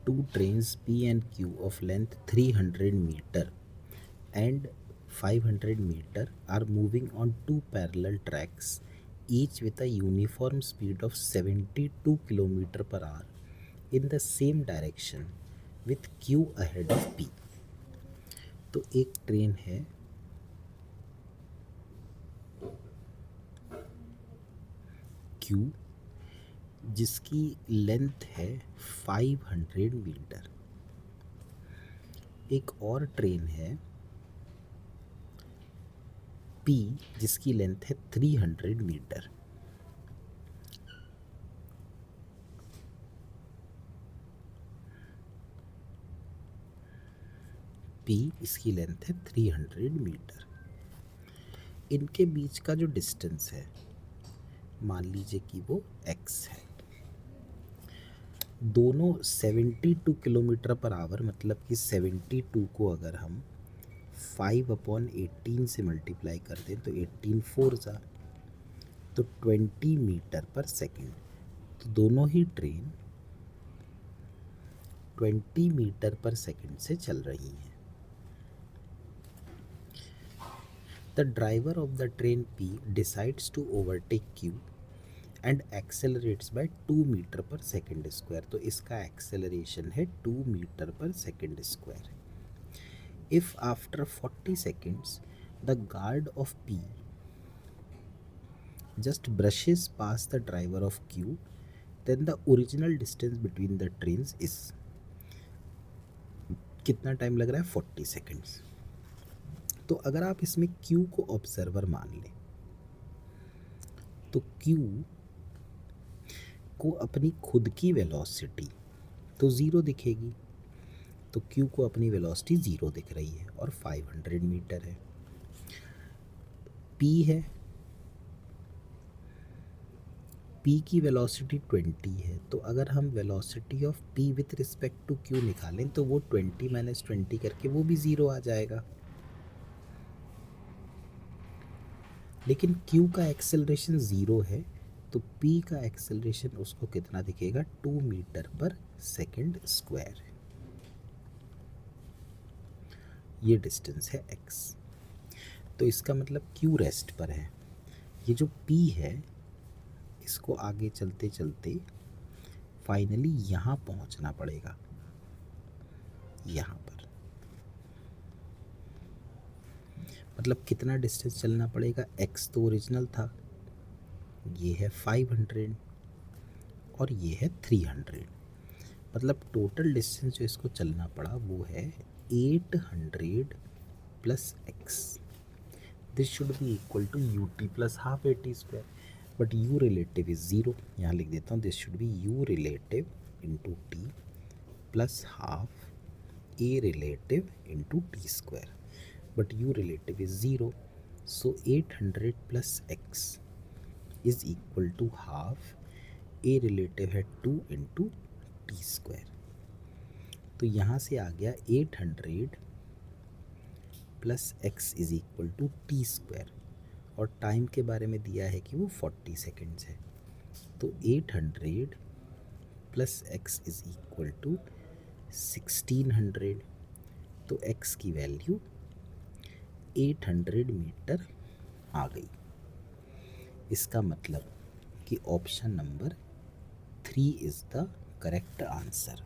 two trains P and Q of length 300 meter and 500 meter are moving on two parallel tracks, each with a uniform speed of 72 km per hour in the same direction with Q ahead of P. तो एक train है Q जिसकी length है 500 metre, एक और train है P जिसकी length है 300 मीटर। P इसकी लेंथ है 300 मीटर। इनके बीच का जो डिस्टेंस है मान लीजिए कि वो x है। दोनों 72 किलोमीटर पर आवर, मतलब कि 72 को अगर हम 5/18 से मल्टीप्लाई कर दें तो 18 4 जा तो 20 मीटर पर सेकेंड। तो दोनों ही ट्रेन 20 मीटर पर सेकेंड से चल रही हैं। The driver of the train P decides to overtake Q and accelerates by 2 metre पर सेकेंड स्क्वायर। तो इसका एक्सेलरेशन है 2 मीटर पर second square. If after 40 seconds the guard of P just brushes past the driver of Q, then the original distance between the trains is, कितना time लग रहा है 40 seconds. तो अगर आप इसमें Q को ऑब्जर्वर मान लें तो Q को अपनी खुद की वेलोसिटी तो ज़ीरो दिखेगी। तो Q को अपनी वेलोसिटी ज़ीरो दिख रही है और 500 मीटर है। P है, P की वेलोसिटी 20 है। तो अगर हम velocity of P with respect to Q निकालें तो वो 20 माइनस 20 करके वो भी ज़ीरो आ जाएगा। लेकिन Q का एक्सेलरेशन ज़ीरो है तो P का एक्सेलरेशन उसको कितना दिखेगा 2 मीटर पर सेकेंड स्क्वायर। ये डिस्टेंस है x। तो इसका मतलब Q रेस्ट पर है। ये जो P है इसको आगे चलते चलते फाइनली यहाँ पहुँचना पड़ेगा, यहाँ पर। मतलब कितना डिस्टेंस चलना पड़ेगा, x तो ओरिजिनल था, ये है 500 और ये है 300। मतलब टोटल डिस्टेंस जो इसको चलना पड़ा वो है 800 plus x। This should be equal to ut plus half at square, but u relative is zero. यहाँ लिख देता हूँ, this should be u relative into T plus half a relative into T square, but u relative is 0. So 800 plus x is equal to half a relative है 2 into T square. तो यहाँ से आ गया 800 plus X is equal to T square, और time के बारे में दिया है कि वो 40 सेकेंड्स है। तो 800 plus X is equal to 1600। तो x की वैल्यू 800 मीटर आ गई। इसका मतलब कि option number 3 is the correct answer.